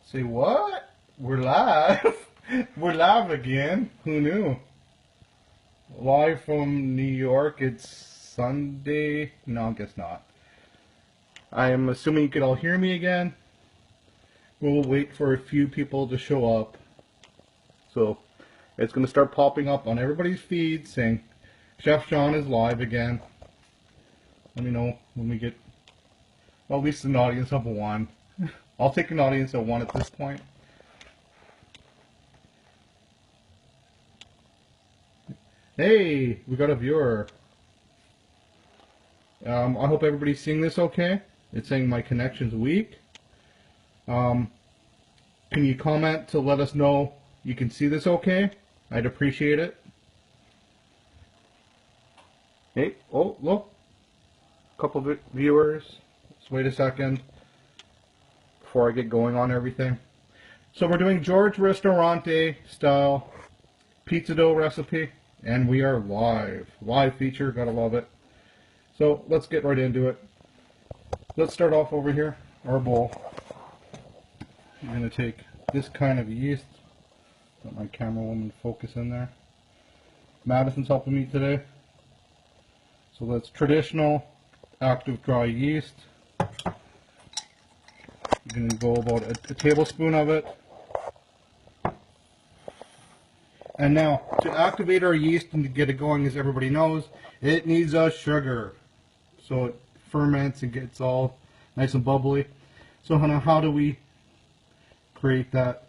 Say what? We're live. We're live again. Who knew? Live from New York. It's Sunday. No, I guess not. I am assuming you can all hear me again. We'll wait for a few people to show up. So it's going to start popping up on everybody's feed saying Chef Shawn is live again. Let me know when we get, well, at least an audience of one. I'll take an audience of one at this point. Hey, we got a viewer. I hope everybody's seeing this okay. It's saying my connection's weak. Can you comment to let us know you can see this okay? I'd appreciate it. Hey, oh, look. A couple of viewers. Let's wait a second before I get going on everything. So we're doing George Ristorante style pizza dough recipe, and we are live. Live feature, gotta love it. So let's get right into it. Let's start off over here, our bowl. I'm gonna take this kind of yeast. Let my camera woman focus in there. Madison's helping me today. So that's traditional active dry yeast. You're going to go about a tablespoon of it. And now, to activate our yeast and to get it going, as everybody knows, it needs a sugar. So it ferments and gets all nice and bubbly. So now how do we create that?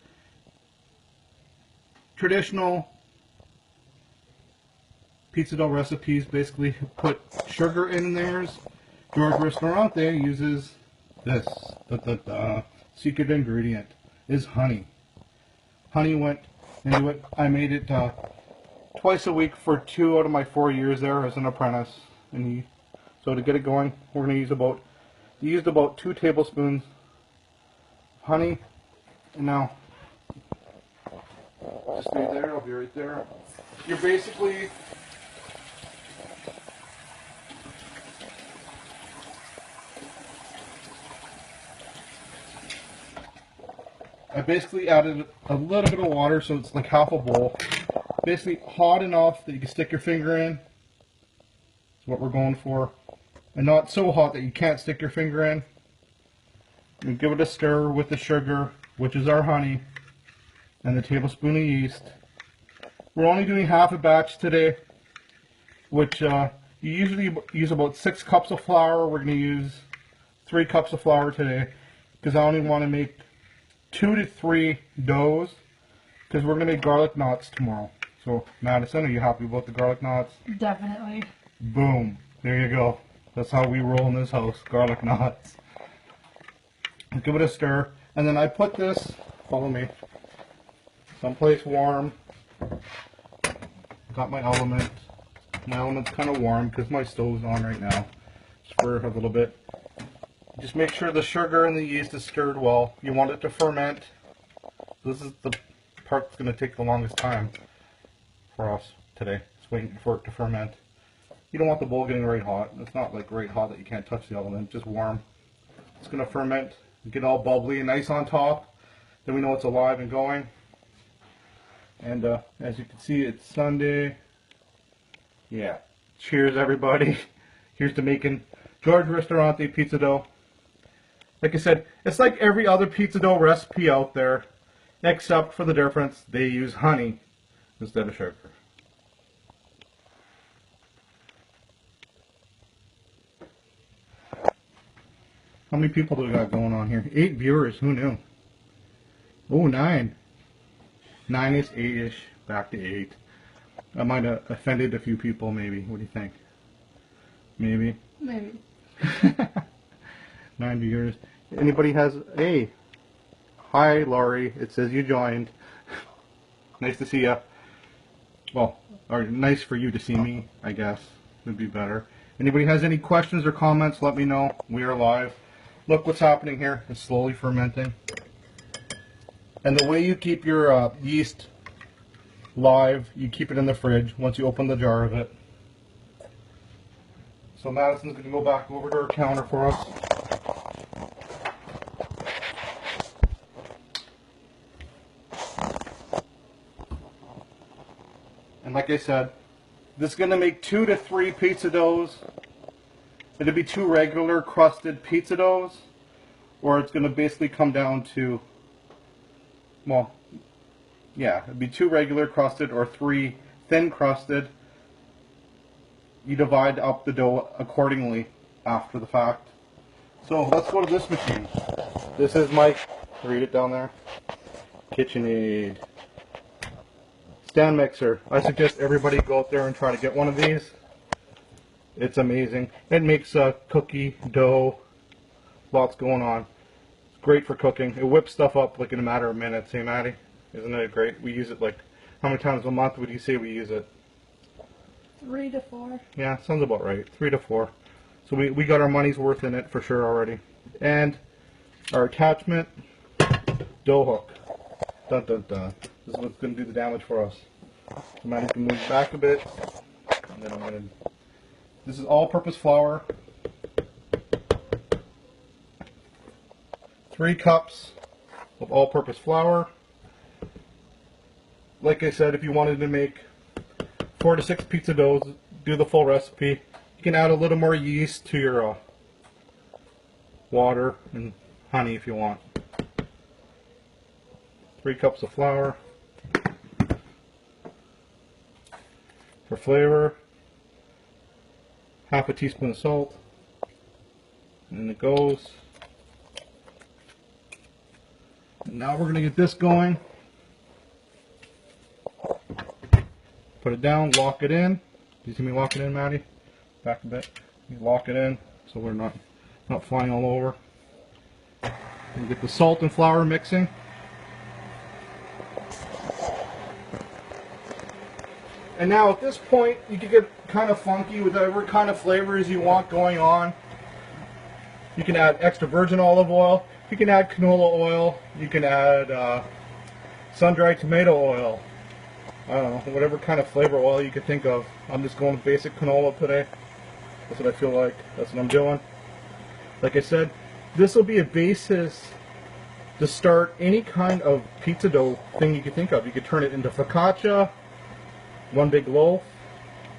Traditional pizza dough recipes basically put sugar in theirs. George Ristorante uses this. The secret ingredient is honey. Honey went into it. I made it twice a week for 2 out of my 4 years there as an apprentice. So to get it going, we're going to use about 2 tablespoons of honey. And now, just stay there. I'll be right there. You're basically I basically added a little bit of water, so it's like half a bowl. Basically hot enough that you can stick your finger in. That's what we're going for. And not so hot that you can't stick your finger in. And give it a stir with the sugar, which is our honey, and the tablespoon of yeast. We're only doing half a batch today, which you usually use about 6 cups of flour. We're going to use 3 cups of flour today, because I only want to make 2 to 3 doughs, because we're going to make garlic knots tomorrow. So, Madison, are you happy about the garlic knots? Definitely. Boom. There you go. That's how we roll in this house. Garlic knots. Give it a stir. And then I put this, follow me, someplace warm. Got my element. My element's kind of warm because my stove's on right now. Just for a little bit. Just make sure the sugar and the yeast is stirred well. You want it to ferment. This is the part that's going to take the longest time for us today. It's waiting for it to ferment. You don't want the bowl getting very hot. It's not like very hot that you can't touch the element, just warm. It's going to ferment, get all bubbly and nice on top. Then we know it's alive and going. And as you can see, it's Sunday. Yeah. Cheers, everybody. Here's to making George Ristorante pizza dough. Like I said, it's like every other pizza dough recipe out there, except for the difference, they use honey instead of sugar. How many people do we got going on here? 8 viewers, who knew? Oh, 9. 9 is 8-ish, back to 8. I might have offended a few people, maybe. What do you think? Maybe? Maybe. 9 viewers. Anybody has... Hey. Hi, Laurie. It says you joined. Nice to see you. Well, or nice for you to see me, I guess. Would be better. Anybody has any questions or comments, let me know. We are live. Look what's happening here. It's slowly fermenting. And the way you keep your yeast live, you keep it in the fridge once you open the jar of it. So Madison's going to go back over to her counter for us. like I said, this is going to make 2 to 3 pizza doughs. It'll be 2 regular crusted pizza doughs, or it's going to basically come down to, well, yeah, it'd be 2 regular crusted or 3 thin crusted. You divide up the dough accordingly after the fact. So let's go to this machine. This is my, read it down there, KitchenAid stand mixer. I suggest everybody go out there and try to get one of these. It's amazing. It makes cookie dough, lots going on. It's great for cooking. It whips stuff up like in a matter of minutes. Hey, Maddie, isn't it great? We use it like, how many times a month would you say we use it? 3 to 4. Yeah, sounds about right. 3 to 4. So we got our money's worth in it for sure already. And our attachment, dough hook. Dun dun dun. This is what's going to do the damage for us. So Maddie can move back a bit. And then I'm going to... This is all-purpose flour. 3 cups of all-purpose flour. Like I said, if you wanted to make 4 to 6 pizza doughs, do the full recipe. You can add a little more yeast to your water and honey if you want. 3 cups of flour. For flavor, half a teaspoon of salt. And it goes. And now we're going to get this going. Put it down, lock it in. Do you see me lock it in, Maddie? Back a bit. You lock it in so we're not flying all over. And get the salt and flour mixing. And now at this point, you can get kind of funky with whatever kind of flavors you want going on. You can add extra virgin olive oil. You can add canola oil. You can add sun-dried tomato oil. I don't know, whatever kind of flavor oil you could think of. I'm just going with basic canola today. That's what I feel like. That's what I'm doing. Like I said, this will be a basis to start any kind of pizza dough thing you could think of. You could turn it into focaccia, one big loaf.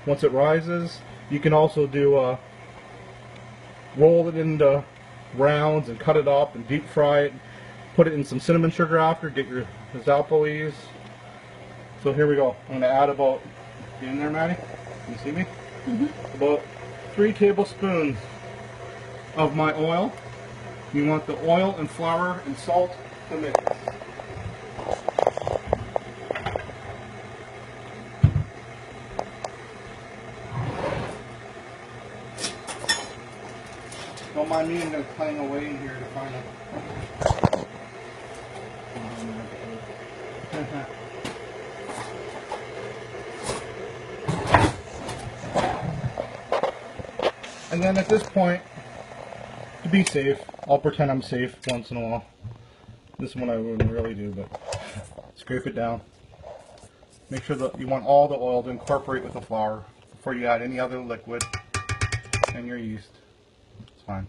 Once it rises, you can also do roll it into rounds and cut it up and deep fry it. Put it in some cinnamon sugar after. Get your Zapolis. So here we go. I'm going to add about, get in there, Maddie? Can you see me? Mm-hmm. About 3 tablespoons of my oil. You want the oil and flour and salt to mix. Don't mind me, I'm going to playing away in here to find it. And then at this point, to be safe, I'll pretend I'm safe once in a while. This one I wouldn't really do, but scrape it down. Make sure that you want all the oil to incorporate with the flour before you add any other liquid and your yeast. It's fine.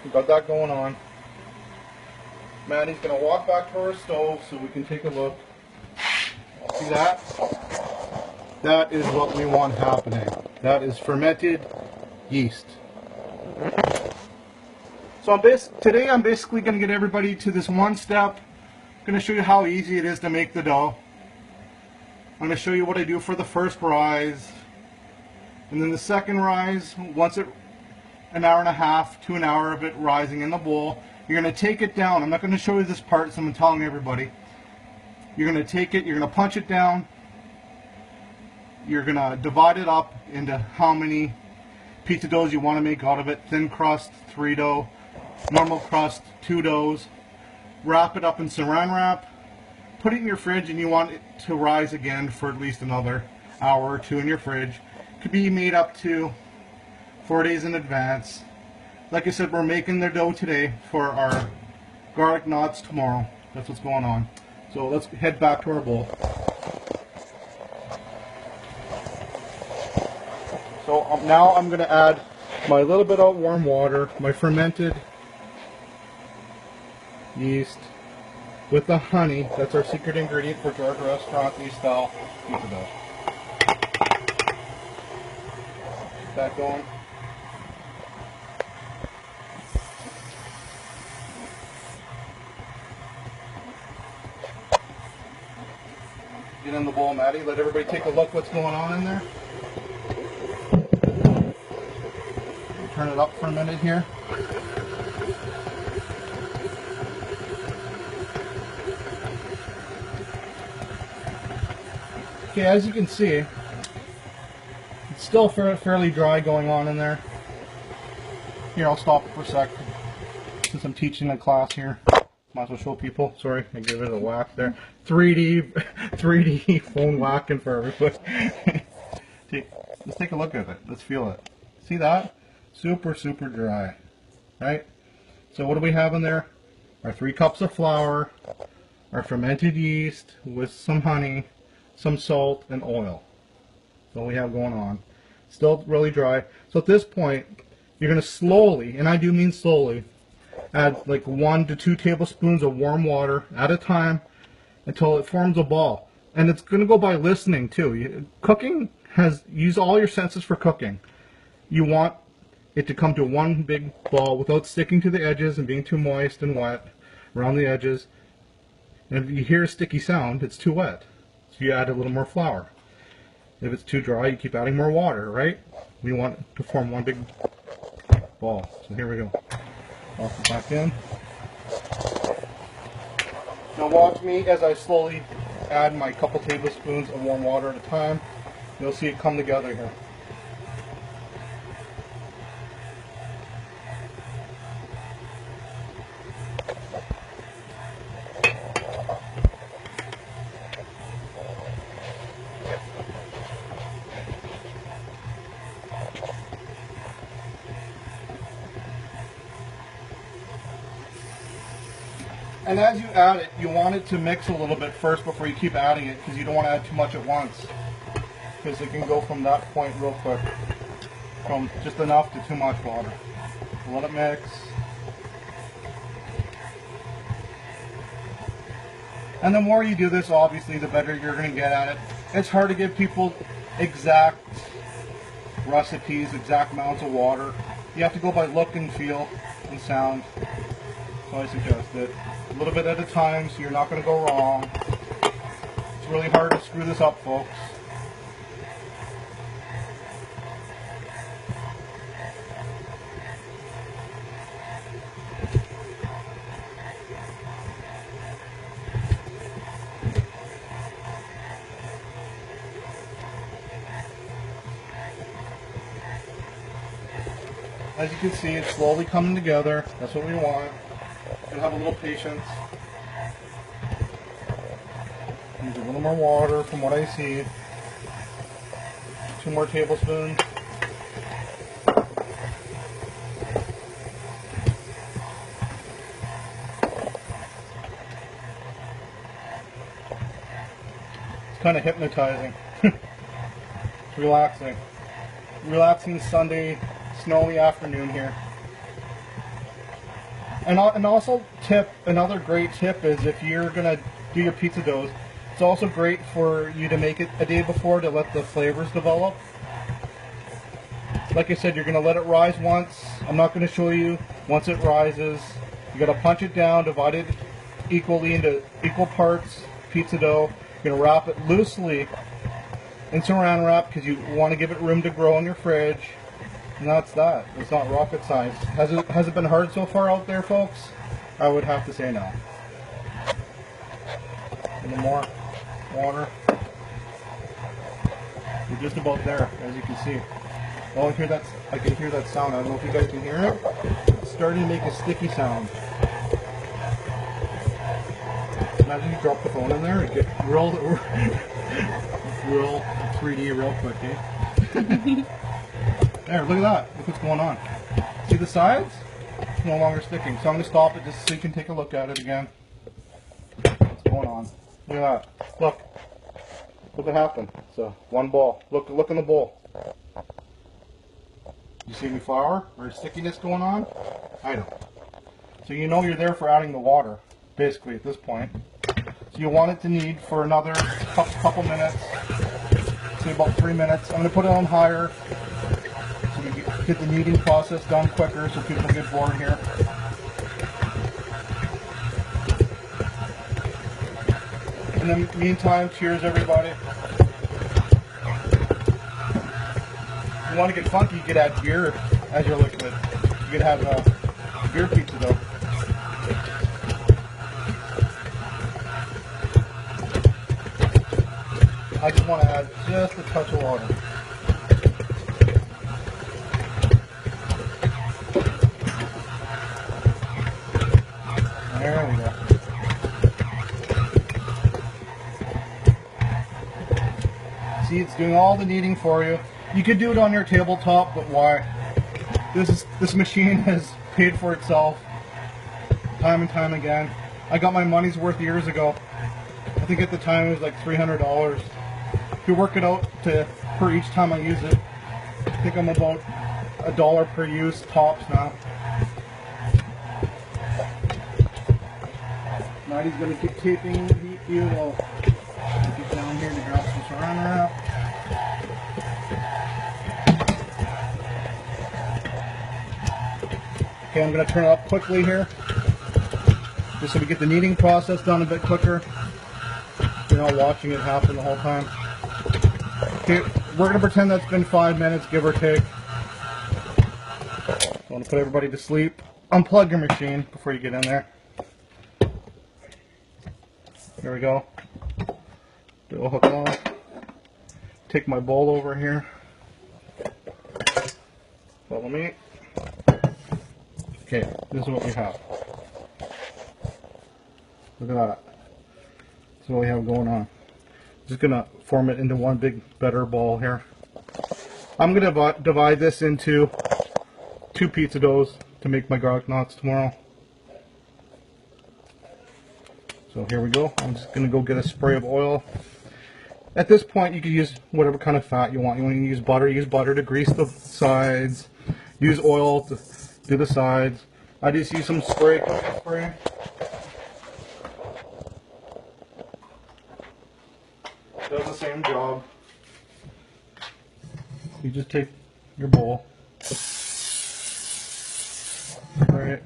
We got that going on. Maddie's going to walk back to our stove so we can take a look. See that? That is what we want happening. That is fermented yeast. So today I'm basically going to get everybody to this one step. I'm going to show you how easy it is to make the dough. I'm going to show you what I do for the first rise. And then the second rise, once an hour and a half to an hour of it rising in the bowl, you're going to take it down. I'm not going to show you this part, so I'm telling everybody. You're going to take it, you're going to punch it down. You're going to divide it up into how many pizza doughs you want to make out of it. Thin crust, 3 dough. Normal crust, 2 doughs. Wrap it up in saran wrap. Put it in your fridge, and you want it to rise again for at least another hour or 2 in your fridge. Could be made up to 4 days in advance. Like I said, we're making the dough today for our garlic knots tomorrow. That's what's going on. So let's head back to our bowl. So now I'm going to add my little bit of warm water, my fermented yeast, with the honey. That's our secret ingredient for our Ristorante style pizza dough. Keep that going. Get in the bowl, Maddie. Let everybody take a look what's going on in there. Turn it up for a minute here. Okay, as you can see, it's still fairly dry going on in there. Here, I'll stop it for a sec, since I'm teaching a class here. Might as well show people. Sorry, I gave it a whack there. 3D phone whacking for everybody. Let's take a look at it. Let's feel it. See that? Super dry. Right? So what do we have in there? Our 3 cups of flour, our fermented yeast with some honey, some salt, and oil. That's all we have going on. Still really dry. So at this point, you're going to slowly, and I do mean slowly, add like 1 to 2 tablespoons of warm water at a time until it forms a ball. And it's going to go by listening too. Cooking use all your senses for cooking. You want it to come to one big ball without sticking to the edges and being too moist and wet around the edges. And if you hear a sticky sound, it's too wet. So you add a little more flour. If it's too dry, you keep adding more water, right? We want it to form one big ball. So here we go. I'll put it back in. Now watch me as I slowly add my couple tablespoons of warm water at a time. You'll see it come together here. And as you add it, you want it to mix a little bit first before you keep adding it, because you don't want to add too much at once, because it can go from that point real quick, from just enough to too much water. Let it mix. And the more you do this, obviously, the better you're going to get at it. It's hard to give people exact recipes, exact amounts of water. You have to go by look and feel and sound. So I suggest it. A little bit at a time, so you're not going to go wrong. It's really hard to screw this up, folks. As you can see, it's slowly coming together. That's what we want. And have a little patience. Use a little more water from what I see. 2 more tablespoons. It's kind of hypnotizing. It's relaxing. Relaxing Sunday, snowy afternoon here. And also another great tip is if you're going to do your pizza doughs, it's also great for you to make it a day before to let the flavors develop. Like I said, you're going to let it rise once. I'm not going to show you. Once it rises, you got to punch it down, divide it equally into equal parts, pizza dough. You're going to wrap it loosely in saran wrap because you want to give it room to grow in your fridge. And that's that. It's not rocket science. Has it been hard so far out there, folks? I would have to say no. A little more water. We're just about there, as you can see. Oh, I can hear that sound. I don't know if you guys can hear it. It's starting to make a sticky sound. Imagine you drop the phone in there and get real 3D real quick, eh? There, look at that. Look what's going on. See the sides? It's no longer sticking. So I'm going to stop it just so you can take a look at it again. What's going on? Look at that. Look. Look what happened. So, one ball. Look in the bowl. You see any flour or stickiness going on? I don't. So you know you're there for adding the water. basically, at this point. So you want it to knead for another couple minutes, say about 3 minutes. I'm going to put it on higher so we get the kneading process done quicker so people get bored here. In the meantime, cheers everybody. If you want to get funky, you could add beer as your liquid. You could have beer pizza dough. I just want to add just a touch of water. There we go. See, it's doing all the kneading for you. You could do it on your tabletop, but why? This machine has paid for itself time and time again. I got my money's worth years ago. I think at the time it was like $300. If you work it out to per each time I use it, I think I'm about $1 per use tops now. Maddie's going to keep taping you while I get down here to grab some saran wrap. Okay, I'm going to turn it up quickly here, just so we get the kneading process done a bit quicker. You're not watching it happen the whole time. Okay, we're going to pretend that's been 5 minutes, give or take. I want to put everybody to sleep. Unplug your machine before you get in there. There we go. It'll hook off. Take my bowl over here. Follow me. Okay, this is what we have. Look at that. This is what we have going on. Just gonna form it into one big better ball here. I'm gonna divide this into 2 pizza doughs to make my garlic knots tomorrow. So here we go. I'm just gonna go get a spray of oil. At this point, you can use whatever kind of fat you want. You want to use butter to grease the sides. Use oil to do the sides. I just use some spray, cooking spray. Does the same job. You just take your bowl, spray it.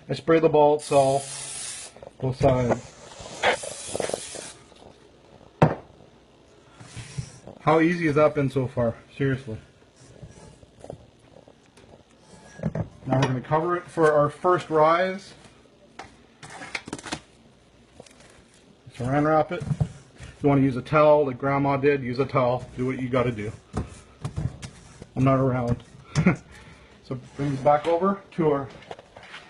I spray the ball itself, both sides. How easy has that been so far? Seriously. Now we're going to cover it for our first rise. Saran wrap it. If you want to use a towel like Grandma did, use a towel. Do what you got to do. I'm not around. So bring this back over to our...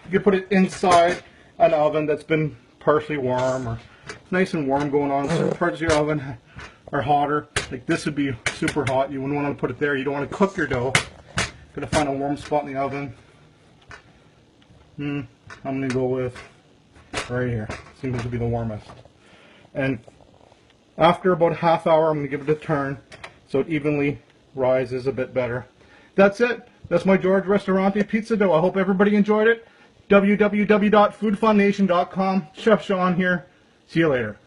You can put it inside an oven that's been partially warm or nice and warm going on. Certain parts of your oven are hotter. Like this would be super hot. You wouldn't want to put it there. You don't want to cook your dough. Gotta find a warm spot in the oven. I'm gonna go with right here. Seems to be the warmest. And after about a half hour, I'm gonna give it a turn so it evenly rises a bit better. That's it. That's my George Ristorante pizza dough. I hope everybody enjoyed it. www.foodfunnation.com. Chef Shawn here. See you later.